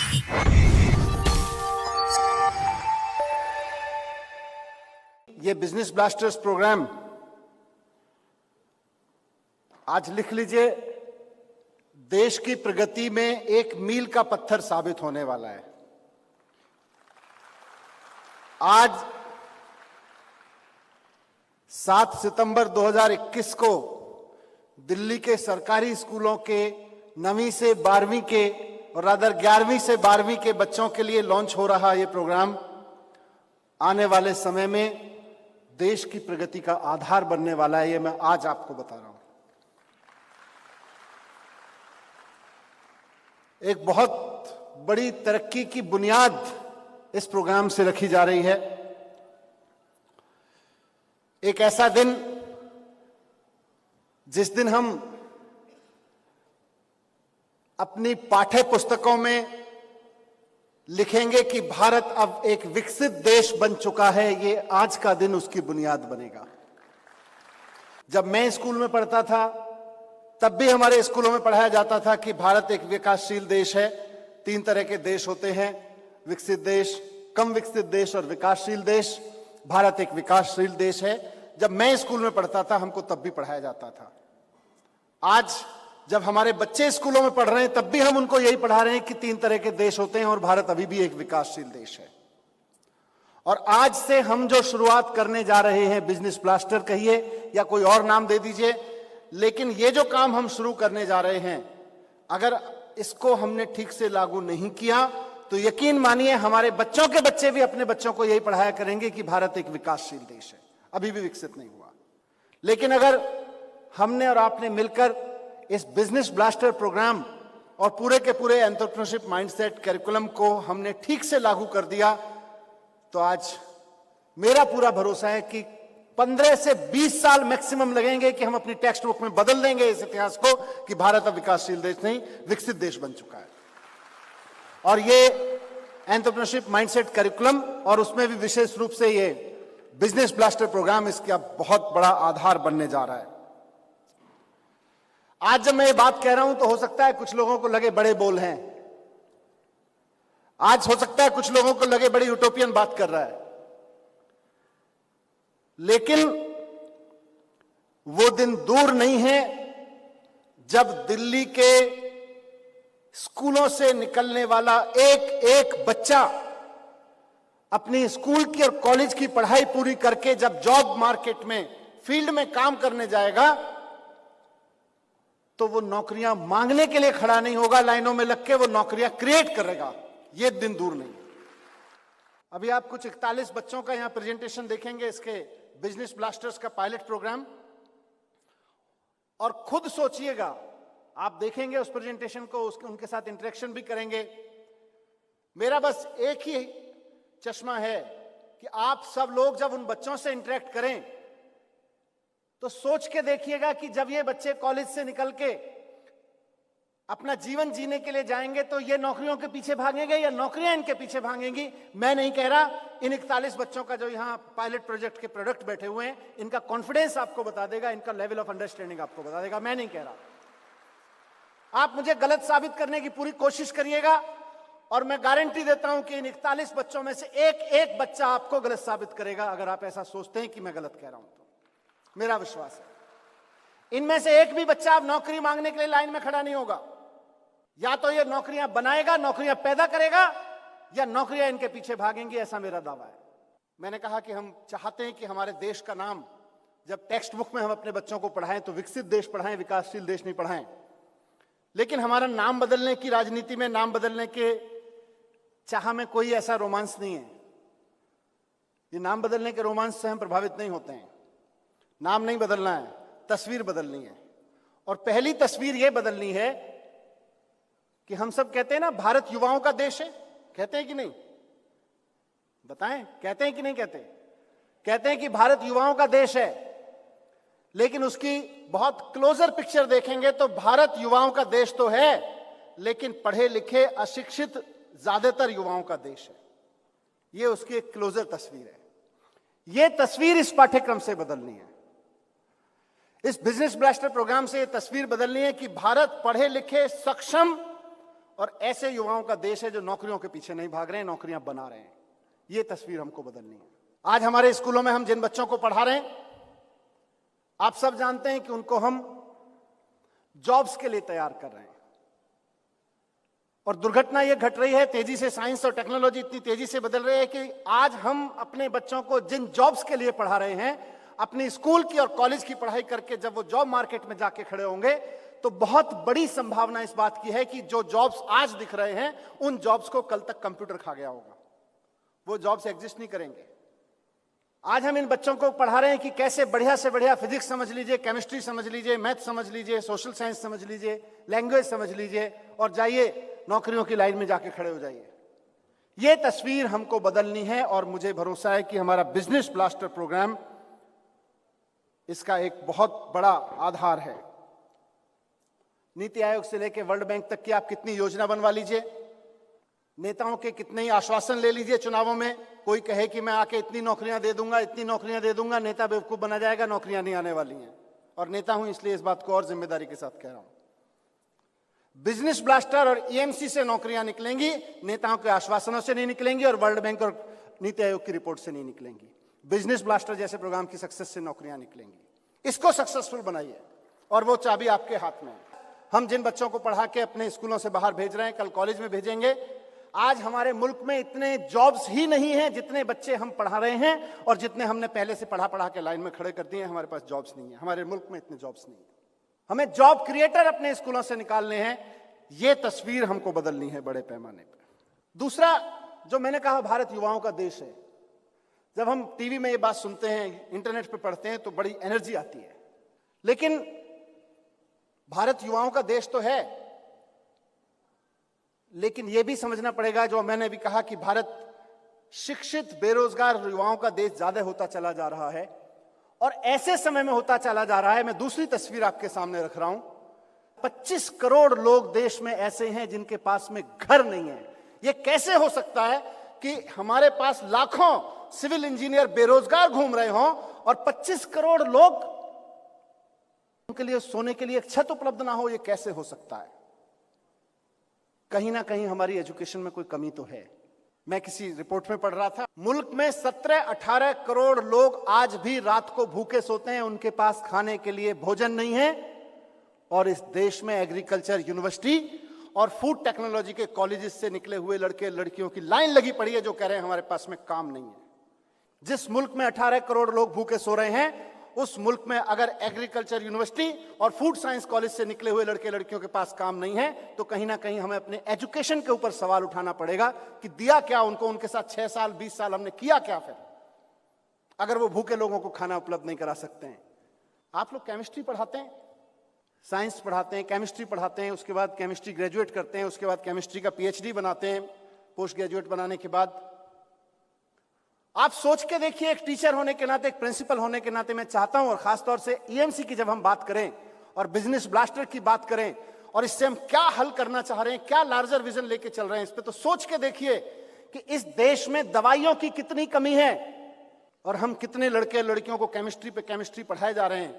ये business blasters programme आज लिख लीजिए, देश की प्रगति में एक मील का पत्थर साबित होने वाला है। आज 7 सितंबर 2021 को दिल्ली के सरकारी स्कूलों के 9वीं से 12वीं के और रादर 11वीं से 12वीं के बच्चों के लिए लॉन्च हो रहा ये प्रोग्राम आने वाले समय में देश की प्रगति का आधार बनने वाला है। ये मैं आज आपको बता रहा हूं। एक बहुत बड़ी तरक्की की बुनियाद इस प्रोग्राम से रखी जा रही है। एक ऐसा दिन जिस दिन हम अपनी पाठ्य पुस्तकों में लिखेंगे कि भारत अब एक विकसित देश बन चुका है, ये आज का दिन उसकी बुनियाद बनेगा। जब मैं स्कूल में पढ़ता था तब भी हमारे स्कूलों में पढ़ाया जाता था कि भारत एक विकासशील देश है। 3 तरह के देश होते हैं, विकसित देश, कम विकसित देश और विकासशील देश। भारत एक विकासशील देश है। जब मैं स्कूल में पढ़ता था हमको तब भी पढ़ाया जाता था। आज जब हमारे बच्चे स्कूलों में पढ़ रहे हैं तब भी हम उनको यही पढ़ा रहे हैं कि 3 तरह के देश होते हैं और भारत अभी भी एक विकासशील देश है। और आज से हम जो शुरुआत करने जा रहे हैं, बिजनेस ब्लास्टर कहिए या कोई और नाम दे दीजिए, लेकिन ये जो काम हम शुरू करने जा रहे हैं, अगर इसको हमने ठीक से लागू नहीं किया तो यकीन मानिए हमारे बच्चों के बच्चे भी अपने बच्चों को यही पढ़ाया करेंगे कि भारत एक विकासशील देश है, अभी भी विकसित नहीं हुआ। लेकिन अगर हमने और आपने मिलकर इस बिजनेस ब्लास्टर प्रोग्राम और पूरे के पूरे एंटरप्रेन्योरशिप माइंडसेट करिकुलम को हमने ठीक से लागू कर दिया तो आज मेरा पूरा भरोसा है कि 15 से 20 साल मैक्सिमम लगेंगे कि हम अपनी टेक्स्ट बुक में बदल देंगे इस इतिहास को कि भारत अब विकासशील देश नहीं, विकसित देश बन चुका है। और ये एंटरप्रेन्योरशिप माइंडसेट करिकुलम और उसमें भी विशेष रूप से ये बिजनेस ब्लास्टर प्रोग्राम इसका बहुत बड़ा आधार बनने जा रहा है। आज जब मैं ये बात कह रहा हूं तो हो सकता है कुछ लोगों को लगे बड़े बोल हैं, आज हो सकता है कुछ लोगों को लगे बड़ी यूटोपियन बात कर रहा है, लेकिन वो दिन दूर नहीं है जब दिल्ली के स्कूलों से निकलने वाला एक एक बच्चा अपनी स्कूल की और कॉलेज की पढ़ाई पूरी करके जब जॉब मार्केट में, फील्ड में काम करने जाएगा तो वो नौकरियां मांगने के लिए खड़ा नहीं होगा लाइनों में लग के, वो नौकरियां क्रिएट करेगा। ये दिन दूर नहीं। अभी आप कुछ 41 बच्चों का यहां प्रेजेंटेशन देखेंगे इसके बिजनेस ब्लास्टर्स का पायलट प्रोग्राम, और खुद सोचिएगा, आप देखेंगे उस प्रेजेंटेशन को, उनके साथ इंटरेक्शन भी करेंगे। मेरा बस एक ही चश्मा है कि आप सब लोग जब उन बच्चों से इंटरेक्ट करें तो सोच के देखिएगा कि जब ये बच्चे कॉलेज से निकल के अपना जीवन जीने के लिए जाएंगे तो ये नौकरियों के पीछे भागेंगे या नौकरियां इनके पीछे भागेंगी। मैं नहीं कह रहा, इन 41 बच्चों का जो यहां पायलट प्रोजेक्ट के प्रोडक्ट बैठे हुए हैं, इनका कॉन्फिडेंस आपको बता देगा, इनका लेवल ऑफ अंडरस्टैंडिंग आपको बता देगा। मैं नहीं कह रहा। आप मुझे गलत साबित करने की पूरी कोशिश करिएगा और मैं गारंटी देता हूं कि इन 41 बच्चों में से एक एक बच्चा आपको गलत साबित करेगा अगर आप ऐसा सोचते हैं कि मैं गलत कह रहा हूं तो। मेरा विश्वास है इनमें से एक भी बच्चा अब नौकरी मांगने के लिए लाइन में खड़ा नहीं होगा। या तो ये नौकरियां बनाएगा, नौकरियां पैदा करेगा, या नौकरियां इनके पीछे भागेंगी, ऐसा मेरा दावा है। मैंने कहा कि हम चाहते हैं कि हमारे देश का नाम जब टेक्स्ट बुक में हम अपने बच्चों को पढ़ाएं तो विकसित देश पढ़ाएं, विकासशील देश नहीं पढ़ाएं। लेकिन हमारा नाम बदलने की राजनीति में, नाम बदलने के चाह में कोई ऐसा रोमांस नहीं है। ये नाम बदलने के रोमांस से हम प्रभावित नहीं होते हैं। नाम नहीं बदलना है, तस्वीर बदलनी है। और पहली तस्वीर यह बदलनी है कि हम सब कहते हैं ना भारत युवाओं का देश है, कहते हैं कि नहीं? बताएं, कहते हैं कि नहीं कहते? कहते हैं कि भारत युवाओं का देश है, लेकिन उसकी बहुत क्लोजर पिक्चर देखेंगे तो भारत युवाओं का देश तो है, लेकिन पढ़े लिखे अशिक्षित ज्यादातर युवाओं का देश है। यह उसकी एक क्लोजर तस्वीर है। यह तस्वीर इस पाठ्यक्रम से बदलनी है। इस बिजनेस ब्लास्टर प्रोग्राम से यह तस्वीर बदलनी है कि भारत पढ़े लिखे, सक्षम और ऐसे युवाओं का देश है जो नौकरियों के पीछे नहीं भाग रहे हैं, नौकरियां बना रहे हैं। ये तस्वीर हमको बदलनी है। आज हमारे स्कूलों में हम जिन बच्चों को पढ़ा रहे हैं, आप सब जानते हैं कि उनको हम जॉब्स के लिए तैयार कर रहे हैं। और दुर्घटना यह घट रही है, तेजी से साइंस और टेक्नोलॉजी इतनी तेजी से बदल रही है कि आज हम अपने बच्चों को जिन जॉब्स के लिए पढ़ा रहे हैं, अपनी स्कूल की और कॉलेज की पढ़ाई करके जब वो जॉब मार्केट में जाके खड़े होंगे तो बहुत बड़ी संभावना इस बात की है कि जो जॉब्स आज दिख रहे हैं उन जॉब्स को कल तक कंप्यूटर खा गया होगा, वो जॉब्स एग्जिस्ट नहीं करेंगे। आज हम इन बच्चों को पढ़ा रहे हैं कि कैसे बढ़िया से बढ़िया फिजिक्स समझ लीजिए, केमिस्ट्री समझ लीजिए, मैथ समझ लीजिए, सोशल साइंस समझ लीजिए, लैंग्वेज समझ लीजिए और जाइए नौकरियों की लाइन में जाके खड़े हो जाइए। यह तस्वीर हमको बदलनी है और मुझे भरोसा है कि हमारा बिजनेस ब्लास्टर प्रोग्राम इसका एक बहुत बड़ा आधार है। नीति आयोग से लेकर वर्ल्ड बैंक तक की आप कितनी योजना बनवा लीजिए, नेताओं के कितने ही आश्वासन ले लीजिए चुनावों में, कोई कहे कि मैं आके इतनी नौकरियां दे दूंगा, इतनी नौकरियां दे दूंगा, नेता बेवकूफ बना जाएगा, नौकरियां नहीं आने वाली हैं। और नेता हूं इसलिए इस बात को और जिम्मेदारी के साथ कह रहा हूं। बिजनेस ब्लास्टर और ईएमसी से नौकरियां निकलेंगी, नेताओं के आश्वासनों से नहीं निकलेंगी और वर्ल्ड बैंक और नीति आयोग की रिपोर्ट से नहीं निकलेंगी। बिजनेस ब्लास्टर जैसे प्रोग्राम की सक्सेस से नौकरियां निकलेंगी। इसको सक्सेसफुल बनाइए और वो चाबी आपके हाथ में है। हम जिन बच्चों को पढ़ा के अपने स्कूलों से बाहर भेज रहे हैं, कल कॉलेज में भेजेंगे। आज हमारे मुल्क में इतने जॉब्स ही नहीं हैं जितने बच्चे हम पढ़ा रहे हैं, और जितने हमने पहले से पढ़ा के लाइन में खड़े कर दिए हैं, हमारे पास जॉब्स नहीं है। हमारे मुल्क में इतने जॉब्स नहीं है। हमें जॉब क्रिएटर अपने स्कूलों से निकालने हैं। यह तस्वीर हमको बदलनी है बड़े पैमाने पर। दूसरा, जो मैंने कहा, भारत युवाओं का देश है। जब हम टीवी में ये बात सुनते हैं, इंटरनेट पे पढ़ते हैं, तो बड़ी एनर्जी आती है। लेकिन भारत युवाओं का देश तो है, लेकिन यह भी समझना पड़ेगा, जो मैंने भी कहा, कि भारत शिक्षित बेरोजगार युवाओं का देश ज्यादा होता चला जा रहा है और ऐसे समय में होता चला जा रहा है। मैं दूसरी तस्वीर आपके सामने रख रहा हूं। 25 करोड़ लोग देश में ऐसे हैं जिनके पास में घर नहीं है। यह कैसे हो सकता है कि हमारे पास लाखों सिविल इंजीनियर बेरोजगार घूम रहे हों और 25 करोड़ लोग, उनके लिए सोने के लिए एक छत उपलब्ध ना हो? यह कैसे हो सकता है? कहीं ना कहीं हमारी एजुकेशन में कोई कमी तो है। मैं किसी रिपोर्ट में पढ़ रहा था, मुल्क में 17-18 करोड़ लोग आज भी रात को भूखे सोते हैं, उनके पास खाने के लिए भोजन नहीं है। और इस देश में एग्रीकल्चर यूनिवर्सिटी और फूड टेक्नोलॉजी के कॉलेजेस से निकले हुए लड़के लड़कियों की लाइन लगी पड़ी है, जो कह रहे हैं हमारे पास में काम नहीं है। जिस मुल्क में 18 करोड़ लोग भूखे सो रहे हैं, उस मुल्क में अगर एग्रीकल्चर यूनिवर्सिटी और फूड साइंस कॉलेज से निकले हुए लड़के लड़कियों के पास काम नहीं है, तो कहीं ना कहीं हमें अपने एजुकेशन के ऊपर सवाल उठाना पड़ेगा कि दिया क्या उनको, उनके साथ 6 साल 20 साल हमने किया क्या फिर, अगर वो भूखे लोगों को खाना उपलब्ध नहीं करा सकते हैं। आप लोग केमिस्ट्री पढ़ाते हैं, साइंस पढ़ाते हैं, केमिस्ट्री पढ़ाते हैं, उसके बाद केमिस्ट्री ग्रेजुएट करते हैं, उसके बाद केमिस्ट्री का पीएचडी बनाते हैं। पोस्ट ग्रेजुएट बनाने के बाद आप सोच के देखिए, एक टीचर होने के नाते, एक प्रिंसिपल होने के नाते मैं चाहता हूं, और खासतौर से ईएमसी की जब हम बात करें और बिजनेस ब्लास्टर की बात करें और इससे हम क्या हल करना चाह रहे हैं, क्या लार्जर विजन लेके चल रहे हैं, इस पे तो सोच के देखिए कि इस देश में दवाइयों की कितनी कमी है और हम कितने लड़के लड़कियों को केमिस्ट्री पे केमिस्ट्री पढ़ाए जा रहे हैं।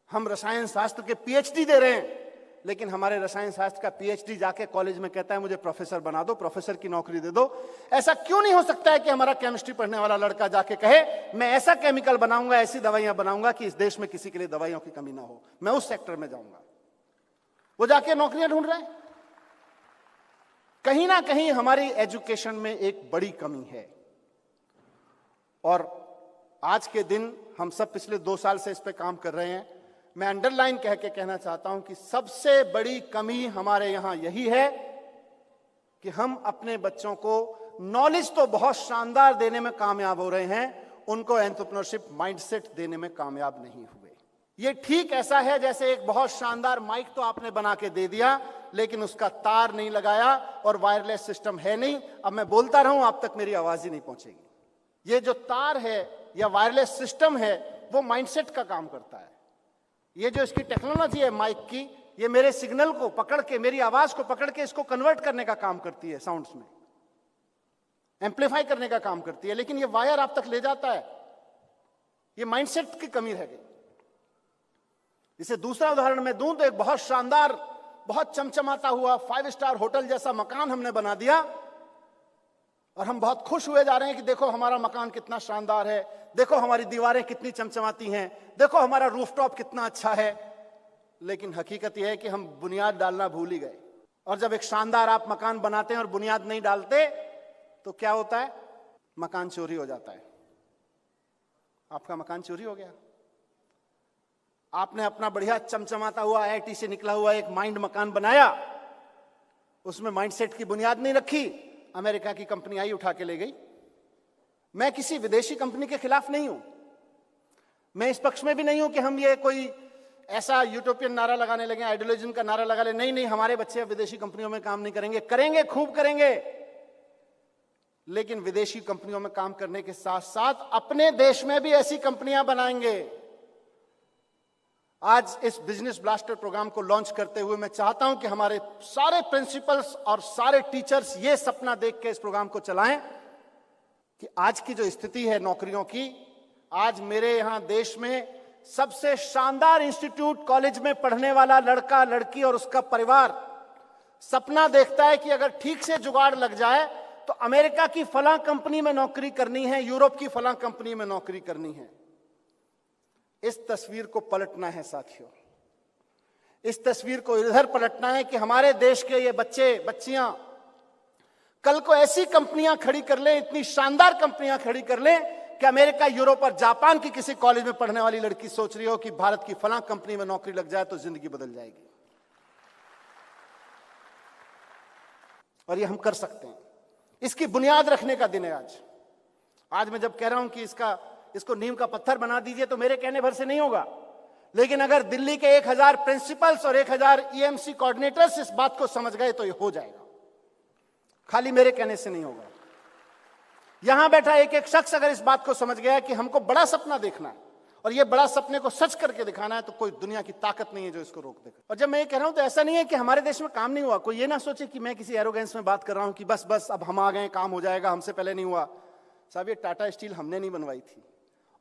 हम रसायन शास्त्र के पीएचडी दे रहे हैं, लेकिन हमारे रसायन शास्त्र का पीएचडी जाके कॉलेज में कहता है मुझे प्रोफेसर बना दो, प्रोफेसर की नौकरी दे दो। ऐसा क्यों नहीं हो सकता है कि हमारा केमिस्ट्री पढ़ने वाला लड़का जाके कहे मैं ऐसा केमिकल बनाऊंगा, ऐसी दवाइयां बनाऊंगा कि इस देश में किसी के लिए दवाइयों की कमी ना हो, मैं उस सेक्टर में जाऊंगा। वो जाके नौकरियां ढूंढ रहे हैं। कहीं ना कहीं हमारी एजुकेशन में एक बड़ी कमी है, और आज के दिन हम सब पिछले 2 साल से इस पे काम कर रहे हैं। मैं अंडरलाइन कह के कहना चाहता हूं कि सबसे बड़ी कमी हमारे यहां यही है कि हम अपने बच्चों को नॉलेज तो बहुत शानदार देने में कामयाब हो रहे हैं, उनको एंटरप्रेन्योरशिप माइंडसेट देने में कामयाब नहीं हुए। ये ठीक ऐसा है जैसे एक बहुत शानदार माइक तो आपने बना के दे दिया, लेकिन उसका तार नहीं लगाया और वायरलेस सिस्टम है नहीं। अब मैं बोलता रहूं, आप तक मेरी आवाज ही नहीं पहुंचेगी। ये जो तार है या वायरलेस सिस्टम है, वो माइंडसेट का काम करता है। ये जो इसकी टेक्नोलॉजी है माइक की, ये मेरे सिग्नल को पकड़ के, मेरी आवाज को पकड़ के इसको कन्वर्ट करने का काम करती है, साउंड्स में एम्पलीफाई करने का काम करती है, लेकिन ये वायर आप तक ले जाता है। ये माइंडसेट की कमी रह गई। इसे दूसरा उदाहरण मैं दूं तो एक बहुत शानदार बहुत चमचमाता हुआ 5 स्टार होटल जैसा मकान हमने बना दिया और हम बहुत खुश हुए जा रहे हैं कि देखो हमारा मकान कितना शानदार है, देखो हमारी दीवारें कितनी चमचमाती हैं, देखो हमारा रूफटॉप कितना अच्छा है। लेकिन हकीकत यह है कि हम बुनियाद डालना भूल ही गए। और जब एक शानदार आप मकान बनाते हैं और बुनियाद नहीं डालते तो क्या होता है? मकान चोरी हो जाता है। आपका मकान चोरी हो गया। आपने अपना बढ़िया चमचमाता हुआ IIT से निकला हुआ एक माइंड मकान बनाया, उसमें माइंडसेट की बुनियाद नहीं रखी, अमेरिका की कंपनी आई उठा के ले गई। मैं किसी विदेशी कंपनी के खिलाफ नहीं हूं, मैं इस पक्ष में भी नहीं हूं कि हम ये कोई ऐसा यूटोपियन नारा लगाने लगे, आइडियोलॉजी का नारा लगा ले। नहीं नहीं, हमारे बच्चे विदेशी कंपनियों में काम नहीं करेंगे, करेंगे, खूब करेंगे। लेकिन विदेशी कंपनियों में काम करने के साथ साथ अपने देश में भी ऐसी कंपनियां बनाएंगे। आज इस बिजनेस ब्लास्टर प्रोग्राम को लॉन्च करते हुए मैं चाहता हूं कि हमारे सारे प्रिंसिपल्स और सारे टीचर्स ये सपना देख के इस प्रोग्राम को चलाएं कि आज की जो स्थिति है नौकरियों की, आज मेरे यहां देश में सबसे शानदार इंस्टीट्यूट कॉलेज में पढ़ने वाला लड़का लड़की और उसका परिवार सपना देखता है कि अगर ठीक से जुगाड़ लग जाए तो अमेरिका की फलां कंपनी में नौकरी करनी है, यूरोप की फलां कंपनी में नौकरी करनी है। इस तस्वीर को पलटना है साथियों, इस तस्वीर को इधर पलटना है कि हमारे देश के ये बच्चे बच्चियां कल को ऐसी कंपनियां खड़ी कर लें, इतनी शानदार कंपनियां खड़ी कर लें कि अमेरिका, यूरोप और जापान की किसी कॉलेज में पढ़ने वाली लड़की सोच रही हो कि भारत की फलां कंपनी में नौकरी लग जाए तो जिंदगी बदल जाएगी। और ये हम कर सकते हैं। इसकी बुनियाद रखने का दिन है आज मैं जब कह रहा हूं कि इसको नींव का पत्थर बना दीजिए तो मेरे कहने भर से नहीं होगा। लेकिन अगर दिल्ली के 1000 प्रिंसिपल्स और 1000 EMC कोऑर्डिनेटर्स इस बात को समझ गए तो ये हो जाएगा। खाली मेरे कहने से नहीं होगा। यहां बैठा एक एक शख्स अगर इस बात को समझ गया कि हमको बड़ा सपना देखना है और ये बड़ा सपने को सच करके दिखाना है तो कोई दुनिया की ताकत नहीं है जो इसको रोक देगा। और जब मैं ये कह रहा हूं तो ऐसा नहीं है कि हमारे देश में काम नहीं हुआ। कोई ये ना सोचे कि मैं किसी एरोगेंस में बात कर रहा हूं कि बस अब हम आ गए, काम हो जाएगा, हमसे पहले नहीं हुआ। साहब, ये टाटा स्टील हमने नहीं बनवाई थी,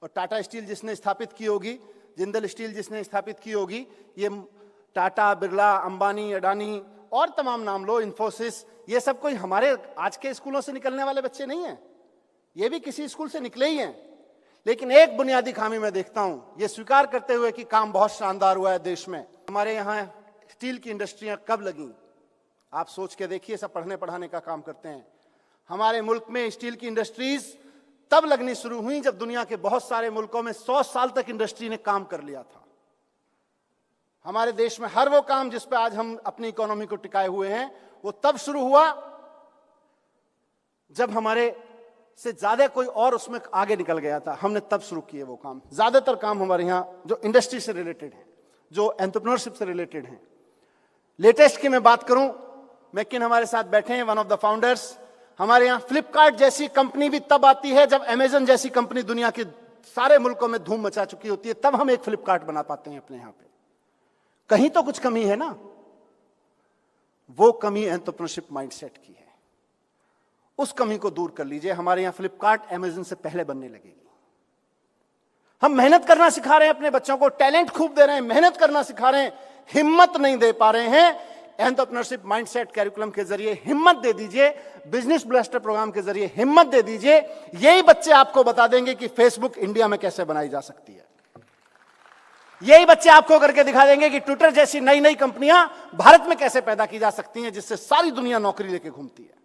और टाटा स्टील जिसने स्थापित की होगी, जिंदल स्टील जिसने स्थापित की होगी, ये टाटा, बिरला, अंबानी, अडानी और तमाम नाम लो, इन्फोसिस, ये सब कोई हमारे आज के स्कूलों से निकलने वाले बच्चे नहीं हैं। ये भी किसी स्कूल से निकले ही हैं। लेकिन एक बुनियादी खामी मैं देखता हूं, ये स्वीकार करते हुए कि काम बहुत शानदार हुआ है देश में। हमारे यहां स्टील की इंडस्ट्रियां कब लगी? आप सोच के देखिए, सब पढ़ने पढ़ाने का काम करते हैं। हमारे मुल्क में स्टील की इंडस्ट्रीज तब लगनी शुरू हुई जब दुनिया के बहुत सारे मुल्कों में 100 साल तक इंडस्ट्री ने काम कर लिया था। हमारे देश में हर वो काम जिस पे आज हम अपनी इकोनॉमी को टिकाए हुए हैं वो तब शुरू हुआ जब हमारे से ज्यादा कोई और उसमें आगे निकल गया था। हमने तब शुरू किए वो काम। ज्यादातर काम हमारे यहां जो इंडस्ट्री से रिलेटेड है, जो एंटरप्रेन्योरशिप से रिलेटेड है। लेटेस्ट की मैं बात करूं, मैकिन हमारे साथ बैठे हैं, वन ऑफ द फाउंडर्स। हमारे यहां फ्लिपकार्ट जैसी कंपनी भी तब आती है जब अमेजन जैसी कंपनी दुनिया के सारे मुल्कों में धूम मचा चुकी होती है, तब हम एक फ्लिपकार्ट बना पाते हैं अपने यहां पे। कहीं तो कुछ कमी है ना। वो कमी एंटरप्रेन्योरशिप माइंडसेट की है। उस कमी को दूर कर लीजिए। हमारे यहां फ्लिपकार्ट अमेजन से पहले बनने लगेगी। हम मेहनत करना सिखा रहे हैं अपने बच्चों को, टैलेंट खूब दे रहे हैं, मेहनत करना सिखा रहे हैं, हिम्मत नहीं दे पा रहे हैं। एंटरप्रेन्योरशिप माइंडसेट कैरिकुलम के जरिए हिम्मत दे दीजिए, बिजनेस ब्लास्टर प्रोग्राम के जरिए हिम्मत दे दीजिए। यही बच्चे आपको बता देंगे कि फेसबुक इंडिया में कैसे बनाई जा सकती है। यही बच्चे आपको करके दिखा देंगे कि ट्विटर जैसी नई नई कंपनियां भारत में कैसे पैदा की जा सकती हैं, जिससे सारी दुनिया नौकरी लेके घूमती है।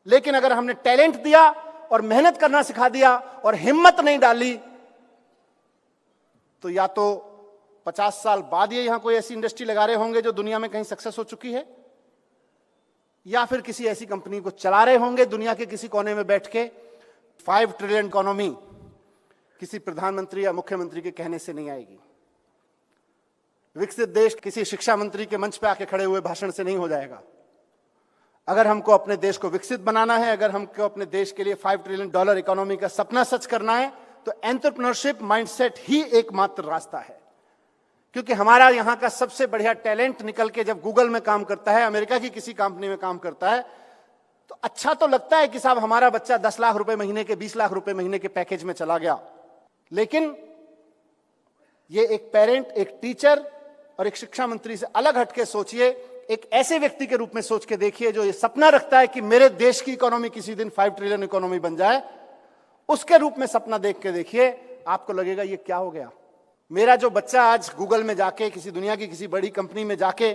लेकिन अगर हमने टैलेंट दिया और मेहनत करना सिखा दिया और हिम्मत नहीं डाली तो या तो 50 साल बाद ये यहां कोई ऐसी इंडस्ट्री लगा रहे होंगे जो दुनिया में कहीं सक्सेस हो चुकी है, या फिर किसी ऐसी कंपनी को चला रहे होंगे दुनिया के किसी कोने में बैठ के। 5 ट्रिलियन इकोनॉमी किसी प्रधानमंत्री या मुख्यमंत्री के कहने से नहीं आएगी। विकसित देश किसी शिक्षा मंत्री के मंच पे आके खड़े हुए भाषण से नहीं हो जाएगा। अगर हमको अपने देश को विकसित बनाना है, अगर हमको अपने देश के लिए $5 ट्रिलियन इकोनॉमी का सपना सच करना है, तो एंटरप्रेन्योरशिप माइंडसेट ही एकमात्र रास्ता है। क्योंकि हमारा यहां का सबसे बढ़िया टैलेंट निकल के जब गूगल में काम करता है, अमेरिका की किसी कंपनी में काम करता है, तो अच्छा तो लगता है कि साहब हमारा बच्चा 10 लाख रुपए महीने के, 20 लाख रुपए महीने के पैकेज में चला गया। लेकिन ये एक पेरेंट, एक टीचर और एक शिक्षा मंत्री से अलग हटके सोचिए, एक ऐसे व्यक्ति के रूप में सोच के देखिए जो ये सपना रखता है कि मेरे देश की इकोनॉमी किसी दिन 5 ट्रिलियन इकोनॉमी बन जाए। उसके रूप में सपना देख के देखिए, आपको लगेगा ये क्या हो गया। मेरा जो बच्चा आज गूगल में जाके किसी दुनिया की किसी बड़ी कंपनी में जाके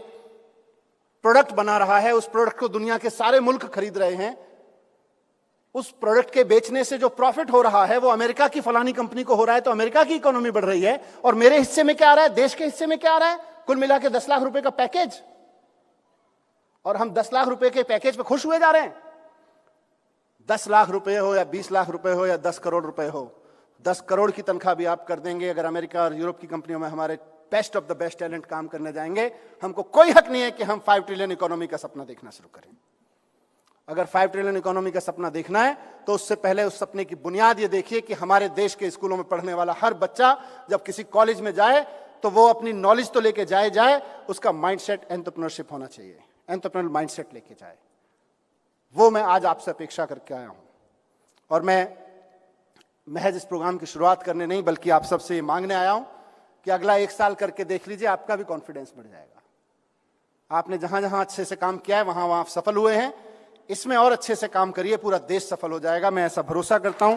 प्रोडक्ट बना रहा है, उस प्रोडक्ट को दुनिया के सारे मुल्क खरीद रहे हैं, उस प्रोडक्ट के बेचने से जो प्रॉफिट हो रहा है वो अमेरिका की फलानी कंपनी को हो रहा है, तो अमेरिका की इकोनॉमी बढ़ रही है। और मेरे हिस्से में क्या आ रहा है, देश के हिस्से में क्या आ रहा है, कुल मिला के 10 लाख रुपए का पैकेज, और हम 10 लाख रुपए के पैकेज पे खुश हुए जा रहे हैं। 10 लाख रुपए हो या 20 लाख रुपए हो या 10 करोड़ रुपए हो, 10 करोड़ की तनख्वाह भी आप कर देंगे अगर अमेरिका और यूरोप की कंपनियों में हमारे best of the best talent काम करने जाएंगे। हमको कोई हक नहीं है कि हम 5 ट्रिलियन इकोनॉमी का सपना देखना शुरू करें। अगर 5 ट्रिलियन इकोनॉमी का सपना देखना है तो उससे पहले उस सपने की बुनियाद ये देखिए कि हमारे देश के स्कूलों में पढ़ने वाला हर बच्चा जब किसी कॉलेज में जाए तो वो अपनी नॉलेज तो लेके जाए, उसका माइंडसेट एंटरप्रेन्योरशिप होना चाहिए, एंटरप्रेन्योरल माइंडसेट लेके जाए। वो मैं आज आपसे अपेक्षा करके आया हूं। और मैं महज इस प्रोग्राम की शुरुआत करने नहीं बल्कि आप सबसे ये मांगने आया हूं कि अगला 1 साल करके देख लीजिए, आपका भी कॉन्फिडेंस बढ़ जाएगा। आपने जहां जहां अच्छे से काम किया है वहां वहां आप सफल हुए हैं, इसमें और अच्छे से काम करिए, पूरा देश सफल हो जाएगा, मैं ऐसा भरोसा करता हूं।